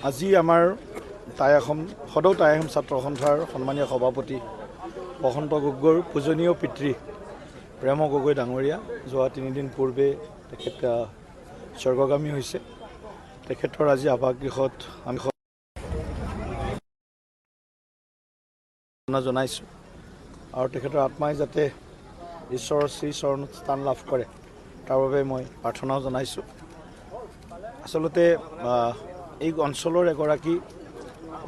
আজি আমাৰ সদৌ টাই আহোম ছাত্ৰ সন্থাৰ সন্মানীয় সভাপতি বসন্ত গগৈৰ পূজনীয় পিতৃ প্ৰেম গগৈ ডাঙৰীয়া যোৱা 3 দিন পূৰ্বে তেখেত স্বৰ্গগামী হৈছে। তেখেতৰ আজি আৱাসগৃহত আমি জনাইছোঁ আৰু তেখেতৰ আত্মাই যাতে ঈশ্বৰৰ শ্ৰীচৰণত স্থান লাভ কৰে তাৰ বাবে মই প্ৰাৰ্থনাও জনাইছোঁ। আচলতে এই অঞ্চলৰ এগৰাকী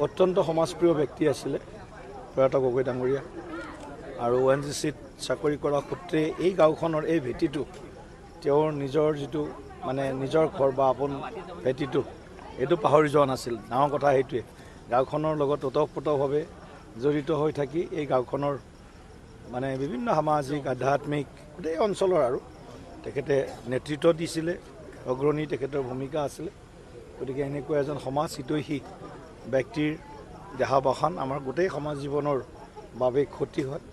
অত্যন্ত সমাজপ্ৰিয় ব্যক্তি আছিলে প্ৰয়াত গগৈ ডাঙৰীয়া আৰু ONGCত চাকৰি কৰা সূত্ৰে এই গাঁওখনৰ এই ভেটিটো তেওঁৰ নিজৰ যিটো নিজৰ ঘৰ বা আপোন ভেটিটো এইটো পাহৰি যোৱা নাছিল। ডাঙৰ কথা সেইটোৱে, গাঁওখনৰ লগত ওতঃপ্ৰোতভাৱে জড়িত হৈ থাকি এই গাঁওখনৰ বিভিন্ন সামাজিক আধ্যাত্মিক গোটেই অঞ্চলৰ আৰু তেখেতে নেতৃত্ব দিছিলে, অগ্ৰণী তেখেতৰ ভূমিকা আছিলে। গতিকে এনেকুৱা এজন সমাজ হিতৈষী ব্যক্তিৰ দেহাৱসান আমাৰ গোটেই সমাজ জীৱনৰ বাবে ক্ষতি হয়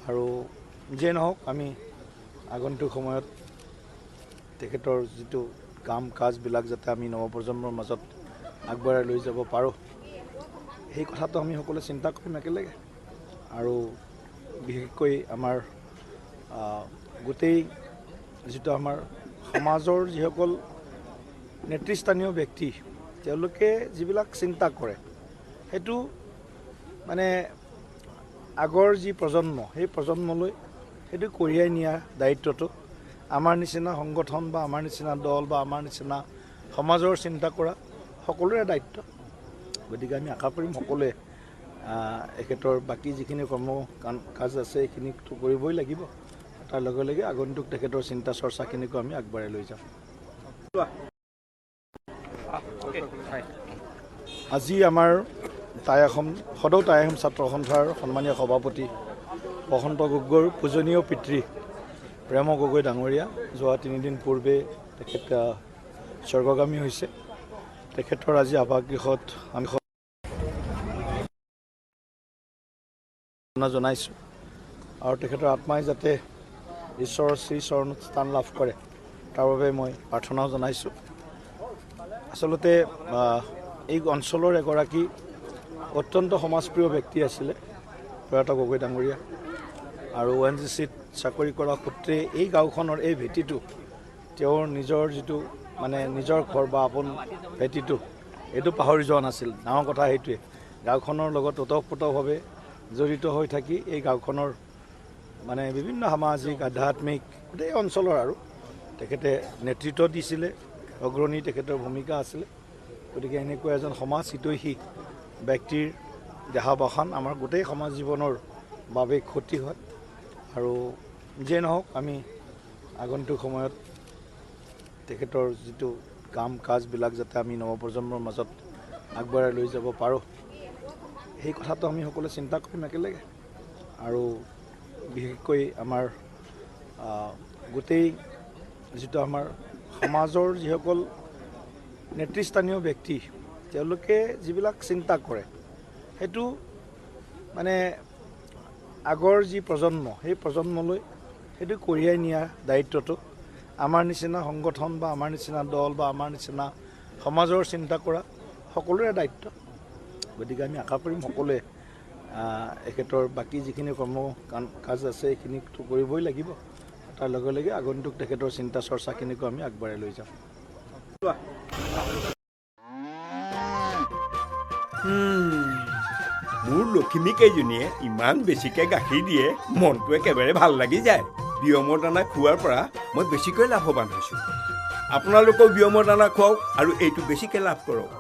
আৰু যিয়ে নহওক আমি আগন্তুক সময়ত তেখেতৰ যিটো কাম কাজবিলাক যাতে আমি নৱপ্ৰজন্মৰ মাজত আগবঢ়াই লৈ যাব পাৰোঁ সেই কথাটো আমি সকলোৱে চিন্তা কৰিম একেলগে। আৰু বিশেষকৈ আমাৰ গোটেই যিটো আমাৰ সমাজৰ যিসকল নেতৃস্থানীয় ব্যক্তি তেওঁলোকে যিবিলাক চিন্তা কৰে সেইটো আগৰ যি প্ৰজন্ম সেই প্ৰজন্মলৈ সেইটো কঢ়িয়াই নিয়া দায়িত্বটো আমাৰ নিচিনা সংগঠন বা আমাৰ নিচিনা দল বা আমাৰ নিচিনা সমাজৰ চিন্তা কৰা সকলোৰে দায়িত্ব। গতিকে আমি আশা কৰিম সকলোৱে এখেতৰ বাকী যিখিনি কৰ্ম কাজ আছে সেইখিনিতো কৰিবই লাগিব, তাৰ লগে লগে আগন্তুক তেখেতৰ চিন্তা চৰ্চাখিনিকো আমি আগবঢ়াই লৈ যাম। আজি আমাৰ সদৌ টাই আহোম ছাত্ৰ সন্থাৰ সন্মানীয় সভাপতি বসন্ত গগৈৰ পূজনীয় পিতৃ প্ৰেম গগৈ ডাঙৰীয়া যোৱা 3 দিন পূৰ্বে তেখেত স্বৰ্গগামী হৈছে। তেখেতৰ আজি আৱাসগৃহত আমি জনাইছোঁ আৰু তেখেতৰ আত্মাই যাতে ঈশ্বৰৰ শ্ৰীচৰণত স্থান লাভ কৰে তাৰ বাবে মই প্ৰাৰ্থনাও জনাইছোঁ। আচলতে এই অঞ্চলৰ এগৰাকী অত্যন্ত সমাজপ্ৰিয় ব্যক্তি আছিলে প্ৰয়াত গগৈ ডাঙৰীয়া আৰু ONGCত চাকৰি কৰা সূত্ৰে এই গাঁওখনৰ এই ভেটিটো তেওঁৰ নিজৰ যিটো নিজৰ ঘৰ বা আপোন ভেটিটো এইটো পাহৰি যোৱা নাছিল। ডাঙৰ কথা সেইটোৱে, গাঁওখনৰ লগত ওতঃপ্ৰোতভাৱে জড়িত হৈ থাকি এই গাঁওখনৰ বিভিন্ন সামাজিক আধ্যাত্মিক গোটেই অঞ্চলৰ আৰু তেখেতে নেতৃত্ব দিছিলে, অগ্ৰণী তেখেতৰ ভূমিকা আছিলে। গতিকে এনেকুৱা এজন সমাজ হিতৈষী ব্যক্তিৰ দেহাৱসান আমাৰ গোটেই সমাজ জীৱনৰ বাবে ক্ষতি হয় আৰু যিয়ে নহওক আমি আগন্তুক সময়ত তেখেতৰ যিটো কাম কাজবিলাক যাতে আমি নৱপ্ৰজন্মৰ মাজত আগবঢ়াই লৈ যাব পাৰোঁ সেই কথাটো আমি সকলোৱে চিন্তা কৰিম একেলগে। আৰু বিশেষকৈ আমাৰ গোটেই যিটো আমাৰ সমাজৰ যিসকল নেতৃস্থানীয় ব্যক্তি তেওঁলোকে যিবিলাক চিন্তা কৰে সেইটো আগৰ যি প্ৰজন্ম সেই প্ৰজন্মলৈ সেইটো কঢ়িয়াই নিয়া দায়িত্বটো আমাৰ নিচিনা সংগঠন বা আমাৰ নিচিনা দল বা আমাৰ নিচিনা সমাজৰ চিন্তা কৰা সকলোৰে দায়িত্ব। গতিকে আমি আশা কৰিম সকলোৱে এখেতৰ বাকী যিখিনি কৰ্ম কাজ আছে সেইখিনিতো কৰিবই লাগিব, তাৰ লগে লগে আগন্তুক তেখেতৰ চিন্তা চৰ্চাখিনিকো আমি আগবঢ়াই লৈ যাম। মোৰ লখিমী কেইজনীয়ে ইমান বেছিকৈ গাখীৰ দিয়ে মনটো একেবাৰে ভাল লাগি যায়। বিয়মৰ দানা খোৱাৰ পৰা মই বেছিকৈ লাভৱান হৈছোঁ। আপোনালোকেও বিয়মৰ দানা খুৱাওক আৰু এইটো বেছিকৈ লাভ কৰক।